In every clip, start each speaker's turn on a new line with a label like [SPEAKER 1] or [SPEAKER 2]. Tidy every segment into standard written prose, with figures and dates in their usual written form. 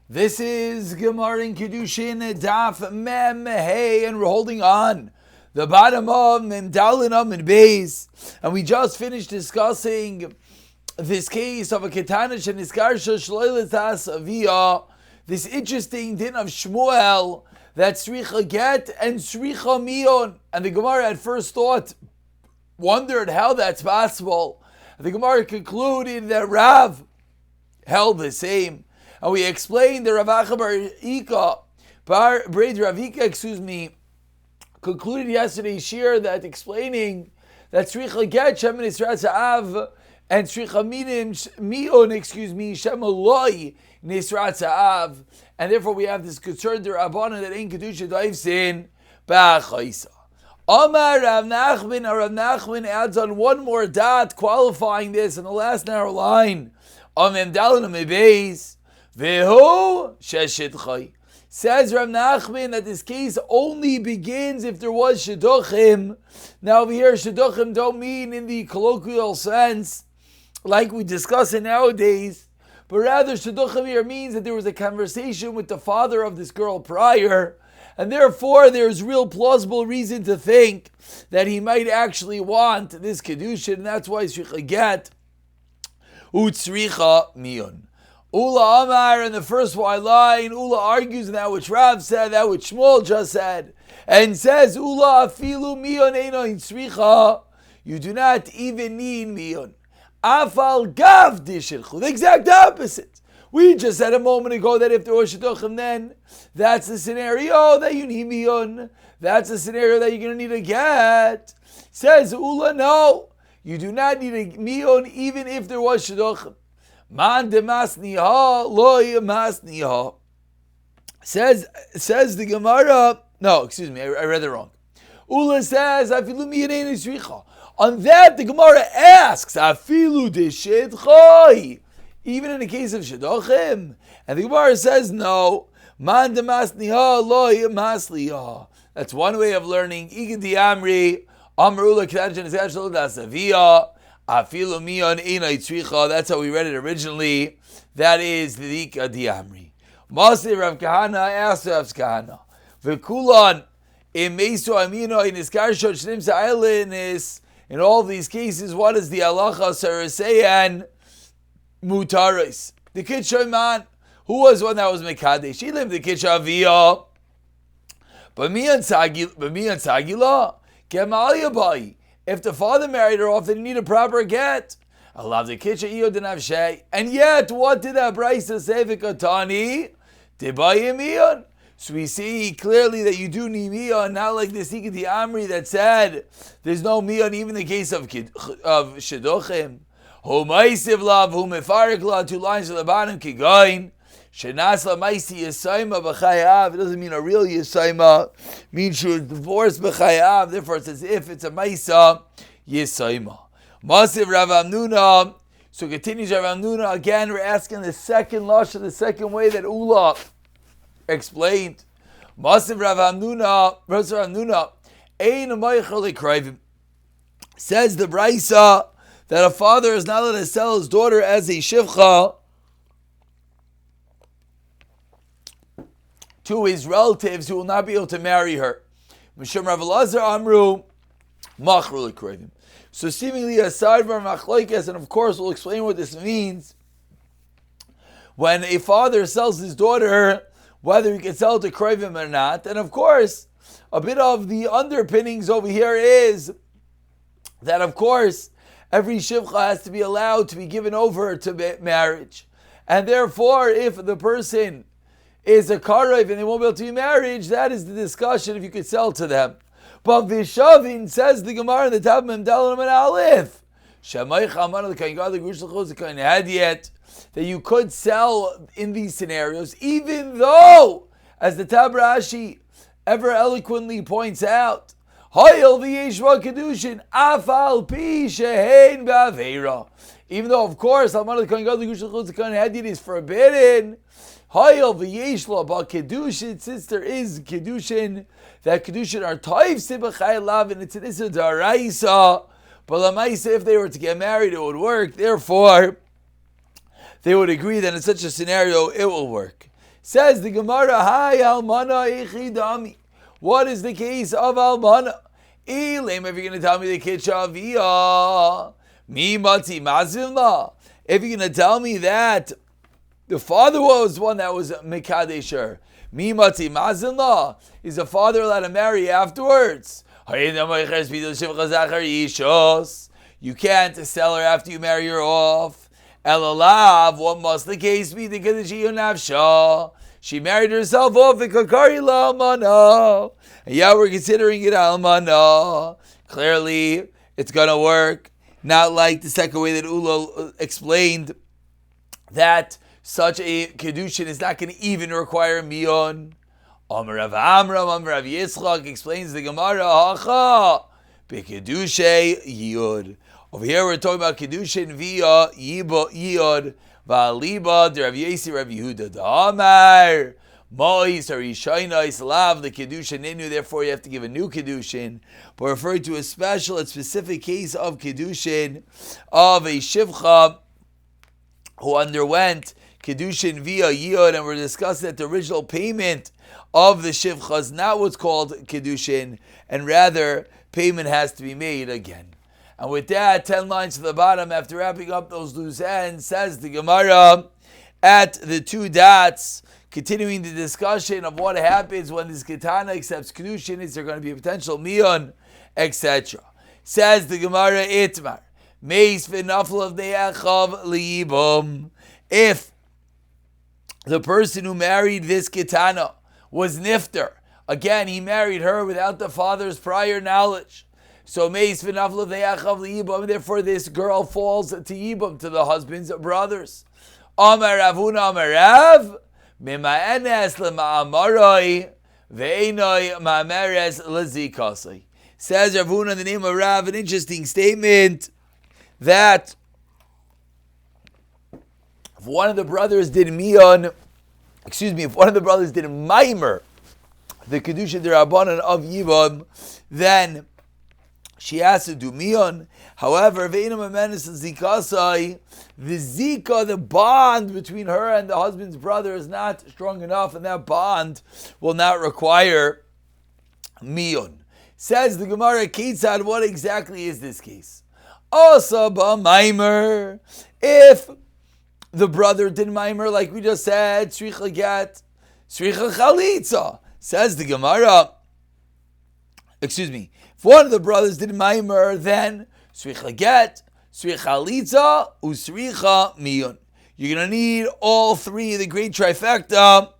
[SPEAKER 1] This is Gemara in Kiddushin, Daf Mem Hey, and we're holding on the bottom of Mem Dalin and Beis, and we just finished discussing this case of a Ketanish and Iskarsha Shloiletas Aviyah, this interesting din of Shmuel that Sricha Get and Sricha Mion, and the Gemara at first wondered how that's possible. The Gemara concluded that Rav held the same. And we explained the Rav Acha Bar Ravika, concluded yesterday's shir that explaining that Sricha Get Shem Nisrat Sa'av and Sricha Mion, Shem Eloi Nisrat Sa'av, and therefore we have this concern to Rabbanan that Ein Kedusha dives in Ba'achaisa. Amar Rav Nachman adds on one more dot qualifying this in the last narrow line. Amem Dalin Beis. Vehu sheshidchai. Says Rav Nachman that this case only begins if there was shidduchim. Now over here, shidduchim don't mean in the colloquial sense, like we discuss it nowadays, but rather shidduchim here means that there was a conversation with the father of this girl prior, and therefore there's real plausible reason to think that he might actually want this Kiddushin, and that's why Sricha Get Utsricha Mion. Ula Amar in the first line, Ula argues in that which Rav said, that which Shmuel just said, and says, Ula afilu mion einoin tzricha, you do not even need mion. Afal gav dishirchu, the exact opposite. We just said a moment ago that if there was shidduchim, then that's the scenario that you need mion. That's the scenario that you're going to need a get. Says Ula, no, you do not need a mion even if there was shidduchim. Man de masniha loy masniha. Says the Gemara. No, excuse me, I read it wrong. Ula says afilu miyanein isricha. On that the Gemara asks afilu deshidchai. Even in the case of shidduchim, and the Gemara says no. Man de masniha loy masliha. That's one way of learning. Igid di amri amrula kedanchan esachol dasavia. Afilu mion einay tzricha. That's how we read it originally. That is the Dika Diamri. Masli Rav Kahana asked Rav Kahana, V'kulan imesu amino in iskarsho shnim sa'ilinis. In all these cases, what is the halacha saraseyan mutaris? The kid Shaiman, who was one that was mekadesh? She lived the kid Shaviyah. But mion sagila kemalia bai. If the father married her off, then you need a proper get. Allah the kitchen didn't have shay. And yet, what did that Brisa say? Vikatani Debayimion. So we see clearly that you do need mion, not like the Sikati Amri that said there's no mion even in the case of shidduchim. Hu maisiv lav, hu mefarik lav, 2 lines at the bottom, kigain. Shenas la maisi yisaima b'chayav. It doesn't mean a real yisaima. It means she was divorced b'chayav. Therefore, it's as if it's a maisa yisaima. Masiv Rav Amnuna. So continues Rav Amnuna. Again, we're asking the second lashon, the second way that Ula explained. Masiv Rav Amnuna. Rav Amnuna. Ein meichel likrayvim. Says the Brisa that a father is not allowed to sell his daughter as a shivcha to his relatives who will not be able to marry her. Mishum Rav Elazar Amru Machru L'Kroivim. So seemingly aside from Machlokes, and of course we'll explain what this means, when a father sells his daughter, whether he can sell to Kroivim or not, and of course a bit of the underpinnings over here is that of course every shivcha has to be allowed to be given over to marriage, and therefore if the person is a karev and they won't be able to be married, that is the discussion if you could sell to them. But Vishavin says the Gemara in the top of Memdalim and Aleph, that you could sell in these scenarios, even though, as the Tabrashi ever eloquently points out, Kiddushin afal pi shehein ba'aveira. Even though, of course, it is forbidden. But Kiddushin, since there is Kiddushin, that Kiddushin are toiv sibachai lav, and it's an issa daraisa. But lamaisa, if they were to get married, it would work. Therefore, they would agree that in such a scenario, it will work. Says the Gemara, Hi almana ichidami. What is the case of almana? Elim, if you're going to tell me the kid shavia, mi mati mazilma. If you're going to tell me that the father was one that was mekadesher, mi mati mazilma, is the father allowed to marry afterwards? You can't sell her after you marry her off. Elalav, what must the case be? She married herself off the kakari la almana. And yeah, we're considering it almana. Clearly, it's gonna work. Not like the second way that Ula explained that such a Kiddushin is not going to even require mion. Amar Rav Amram, Amar Rav Yitzchak explains the Gemara, Hacha, B'Kiddushay Yiyud. Over here we're talking about Kiddushin via Yiyud, Va'aliba, Rav Yesi, Rav Yehuda, Da'amar, Mois, Harishayna, Islav, the Kiddushin Ninu, therefore you have to give a new Kiddushin, but referring to a special and specific case of Kiddushin, of a Shivcha, who underwent Kiddushin via Yiyud, and we're discussing that the original payment of the Shivcha is not what's called Kiddushin, and rather payment has to be made again. And with that, 10 lines to the bottom, after wrapping up those loose ends, says the Gemara, at the two dots, continuing the discussion of what happens when this Ketana accepts Kiddushin, is there going to be a potential Mion, etc. Says the Gemara, Itmar, Meis v'nafel of ne'achav li'ibum. If the person who married this Ketana was Nifter, again, he married her without the father's prior knowledge. So Meis v'nafel of ne'achav li'ibum, therefore this girl falls to Yibum, to the husband's brothers. Amar Ravuna Amar Rav, Mima'enes l'ma'amaroi, ve'enoi ma'ameres l'zikasai. Says Ravuna in the name of Rav, an interesting statement, that if one of the brothers did Mion, if one of the brothers did Maimer, the Kiddushin D'Rabbanan of Yibam, then she has to do Mion. However, Ve'inam Amenes Zikasai, the Zika, the bond between her and the husband's brother is not strong enough, and that bond will not require Mion. Says the Gemara, Kitzad, what exactly is this case? Asaba Maimer. If the brother did Maimer, like we just said, Sricha Get, Sricha Chalitza. Says the Gemara, if one of the brothers did Maimer, then Sricha Get, Sricha Chalitza, Usricha Miyon. You're going to need all three, the great trifecta.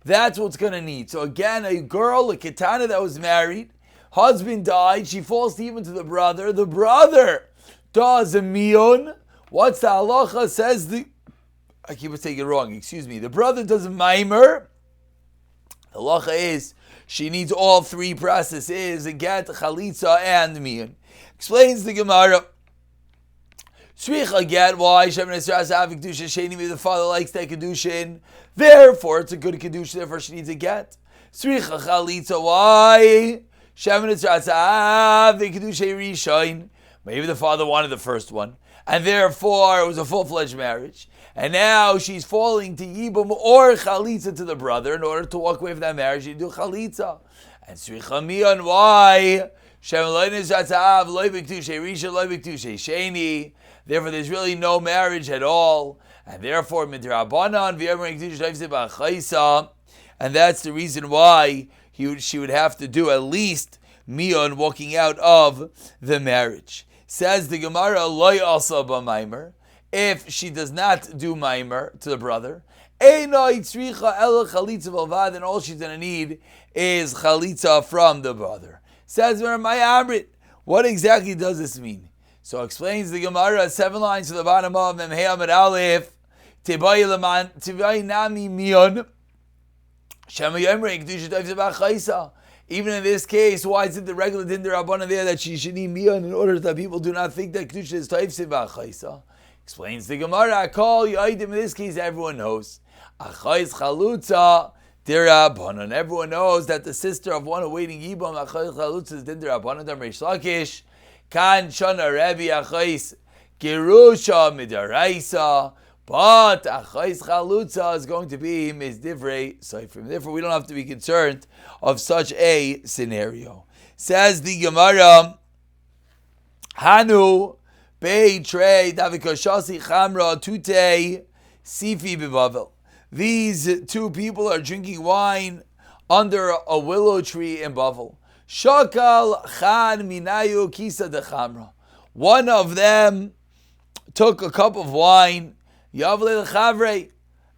[SPEAKER 1] That's what's going to need. So again, a girl, a Ketana that was married, husband died, she falls even to the brother does a Miyon. What's the halacha? Says I keep saying it wrong, the brother does a Maimer. The halacha is, she needs all three processes, a get, chalitza, and miyon. Explains the Gemara. Sricha get, why? Shemin Esras having Kedushin, Sheni, the father likes that Kedushin. Therefore, it's a good Kedushin, therefore she needs a get. Sricha chalitza, why? Shemin Esras having Kedushin Rishon. Maybe the father wanted the first one, and therefore it was a full-fledged marriage. And now she's falling to Yibum or Chalitza to the brother. In order to walk away from that marriage, you do Chalitza. And Sricha Miyon, why? Therefore, there's really no marriage at all. And therefore, and that's the reason why she would have to do at least Miyon, walking out of the marriage. Says the Gemara, Loy Asa B'Maimer. If she does not do Maimer to the brother, then all she's going to need is Chalitza from the brother. Says what exactly does this mean? So explains the Gemara, 7 lines to the bottom of Memhei Amid Aleph, Nami Mion, even in this case, why is it the regular din Rabbanan there that she should need Mion in order that people do not think that Kedusha is Taifse B'Chaisa? Explains the Gemara, Kol Yoidim, in this case everyone knows. Achayis Chalutza D'Rabbanan. Everyone knows that the sister of one awaiting Yibam, Achayis Chalutza is Din D'Rabbanan, Dam Reish Lakish, Kan Shana Rebbe Achayis Gerusha Midaraisa. But achais chalutza is going to be misdivrei seifrim. Therefore, we don't have to be concerned of such a scenario. Says the Gemara, Hanu bei trei davikoshasi chamra tute sifi bebavel. These two people are drinking wine under a willow tree in Bavel. Shakal chan minayu kisa de chamra. One of them took a cup of wine, Yavle Chavre,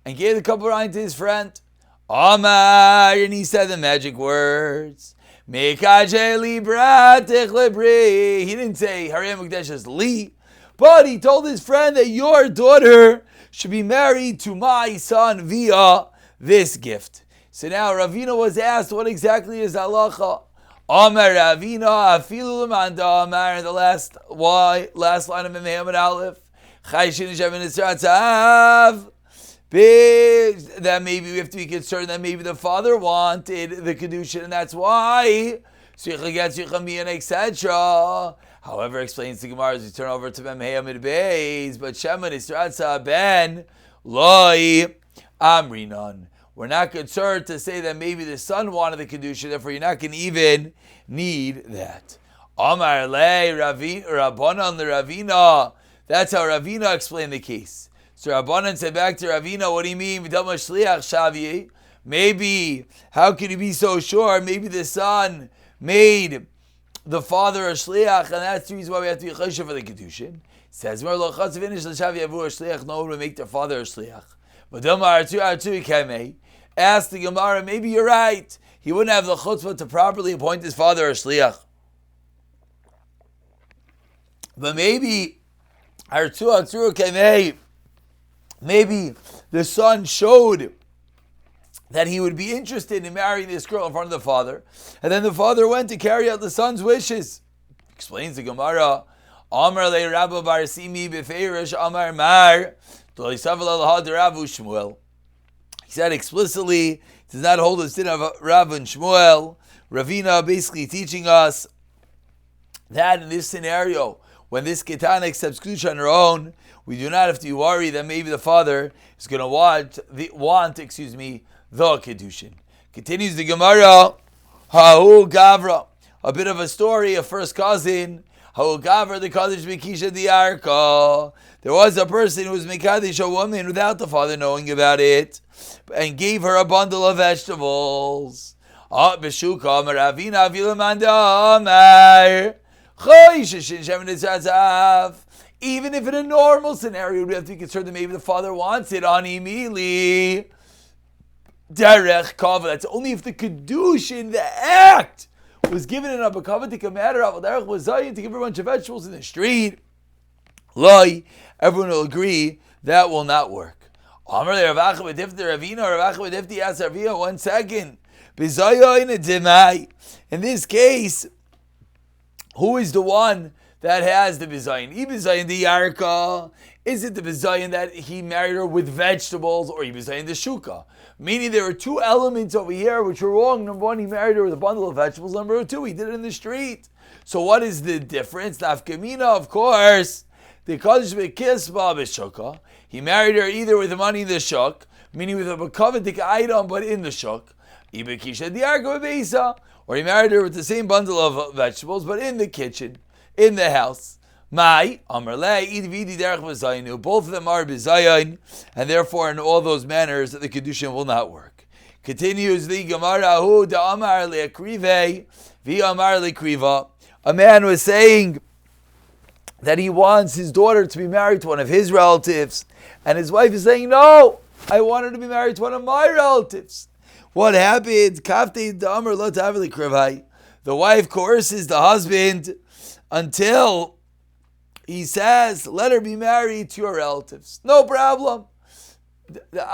[SPEAKER 1] and gave the cup of wine to his friend. Amar, and he said the magic words. He didn't say Harei Mukdeshes Li, but he told his friend that your daughter should be married to my son via this gift. So now Ravina was asked, what exactly is halacha? Amar Ravina afilu l'manda Amar, the last line of Muhammad Aleph. That maybe we have to be concerned that maybe the father wanted the Kiddushin, and that's why etc. However, explains the Gemara as we turn over to Memheimid Beis, but Shema Nisratza Ben Loi Amrinon. We're not concerned to say that maybe the son wanted the Kiddushin, therefore you're not going to even need that. Amar Le Rabbanan Le Ravina. That's how Ravina explained the case. So Rabbanan said back to Ravina, what do you mean? Maybe, how can you be so sure? Maybe the son made the father a shliach, and that's the reason why we have to be choshev for the Kiddushin. Says, no one will make their father a shliach. But ask the Gemara, maybe you're right. He wouldn't have the chutzpah to properly appoint his father a shliach. But maybe the son showed that he would be interested in marrying this girl in front of the father, and then the father went to carry out the son's wishes. Explains the Gemara, Amar le Rabba bar Simi befeirish Amar Mar Shmuel. He said explicitly, does not hold the sin of Rav and Shmuel. Ravina basically teaching us that in this scenario, when this ketana accepts kedusha on her own, we do not have to worry that maybe the father is going to want the Kiddushin. Continues the Gemara, Ha'u Gavra, a bit of a story, a first cousin, Ha'u Gavra, the Kaddish Mekisha Diarka. There was a person who was Mekadesh, a woman, without the father knowing about it, and gave her a bundle of vegetables. Beshuka, Maravina, Vilamanda, Amar. Even if in a normal scenario we have to be concerned that maybe the father wants it on immediately. Derech kava. That's only if the Kiddushin, the act, was given in a bakavatika matter. Derech was zayin to give her a bunch of vegetables in the street. Loi, everyone will agree that will not work. Amar le Ravacha b'difti Ravina, Ravacha b'difti Yas Ravina. 1 second. B'zayin demai. In this case, who is the one that has the bizayin? Ibizayin the yarka. Is it the bizayin that he married her with vegetables, or ibizayin the shuka? Meaning there are two elements over here which are wrong. Number one, he married her with a bundle of vegetables. Number two, he did it in the street. So what is the difference? Nafkamina, of course, the kaddish bekisba b'shuka. He married her either with the money in the shuk, meaning with a bekavadik item, but in the shuk. Ibekisha the yarka b'beisa. Or he married her with the same bundle of vegetables, but in the kitchen, in the house. Mai, Amrle, Idvidi Derech B'Zayinu. Both of them are B'Zayin, and therefore in all those manners the Kiddushin will not work. Continues the Gemara, Hu Da'amar Le'akrive, V'Amar Le'kriva. A man was saying that he wants his daughter to be married to one of his relatives, and his wife is saying, no, I want her to be married to one of my relatives. What happens? The wife coerces the husband until he says, let her be married to your relatives. No problem. So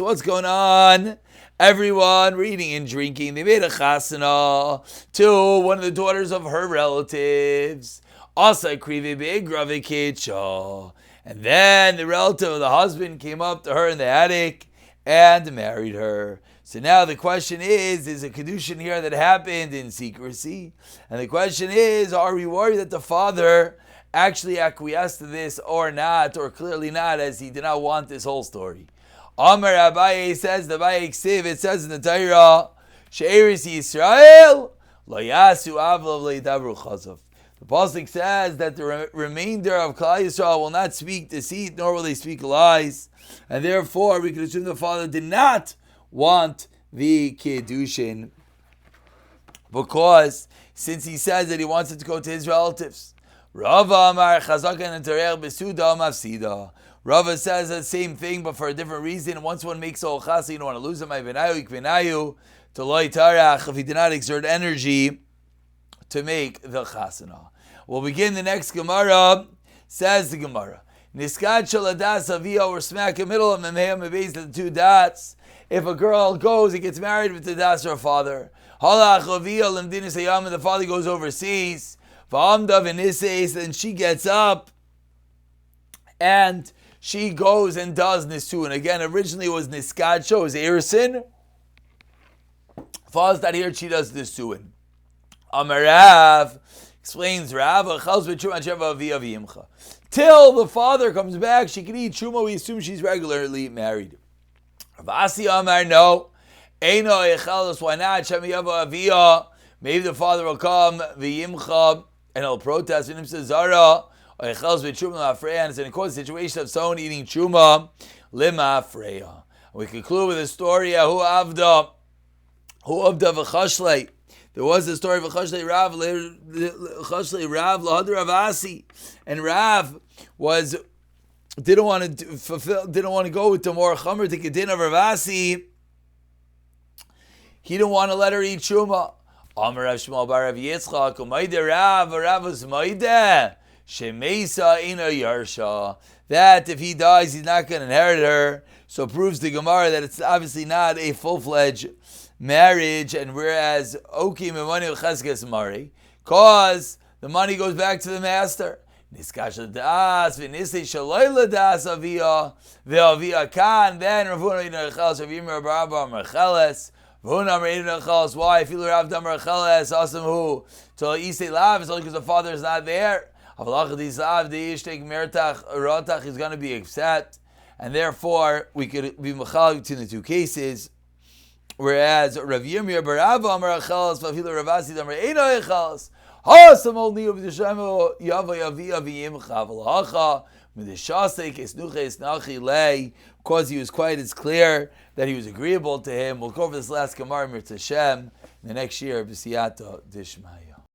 [SPEAKER 1] what's going on? Everyone were eating and drinking. They made a chasana to one of the daughters of her relatives. And then the relative of the husband came up to her in the attic and married her. So now the question is a Kiddushin here that happened in secrecy? And the question is, are we worried that the father actually acquiesced to this or not, or clearly not, as he did not want this whole story. Amar Abaye says, the Abaye Ksiv, it says in the Torah, She'eris Yisrael, Lo Yasu Avlav Le'idabru Chazav. The Pasuk says that the remainder of Klal Yisrael will not speak deceit, nor will they speak lies, and therefore we could assume the father did not want the Kiddushin, because since he says that he wants it to go to his relatives. Rava Amar Chazakan and Terech Besuda Mafsida. Rava says the same thing, but for a different reason. Once one makes a chasa, you don't want to lose him. To loy tarach, if he did not exert energy to make the chasana. We'll begin the next Gemara. Says the Gemara, Niskat shaladas avia, or smack in the middle of memheim mebeis, the two dots. If a girl goes and gets married with the das of her father, halach avia lemdinis hayam, and the father goes overseas, v'amdav inises, and she gets up and she goes and does Nisun. Again, originally it was Niskadsha, it was Erisin. Father's not here, she does Nisun. Amarav explains Rav, till the father comes back, she can eat Truma. We assume she's regularly married. Ravasi Amar, no. Eino Echalos, why not? Shemiyava Aviyah. Maybe the father will come, V'yimcha, and he'll protest. And says Zara. And it's in a course situation of someone eating truma lima freya. We conclude with a story who avda v'chashlei. There was a story of v'chashlei Rav lahad Ravasi, and Rav didn't want to go with the more chamer to kedin of Ravasi. He didn't want to let her eat truma. Amar Rav Shmuel bar Rav Yitzchak, umayde Rav was maydeh. Shemesa ina yarsha, that if he dies, he's not going to inherit her. So it proves the Gemara that it's obviously not a full-fledged marriage. And whereas Okim and money cheskes mari, cause the money goes back to the master. Niskash das v'nisei shaloy das avia ve'avia kan. Then Ravuna ina chelas Ravimir baraba mercheles. Ravuna ina chelas. Why? If you Rav damar cheles, asam who to isei lav, it's only because the father is not there. He's going to be upset, and therefore we could be machal between the two cases. Whereas Rav Yirmiyah Barava Amar Achalas Vafilu Ravasi Damar Eino Achalas Hasam Olni of the Shemo Yava Yavi Aviyim Chavalacha Midishasek Esnuche Esnachi Lei. Because he was quiet, it's clear that he was agreeable to him. We'll go over this last Gemara Mirz Hashem the next year B'siyata Dishmaya.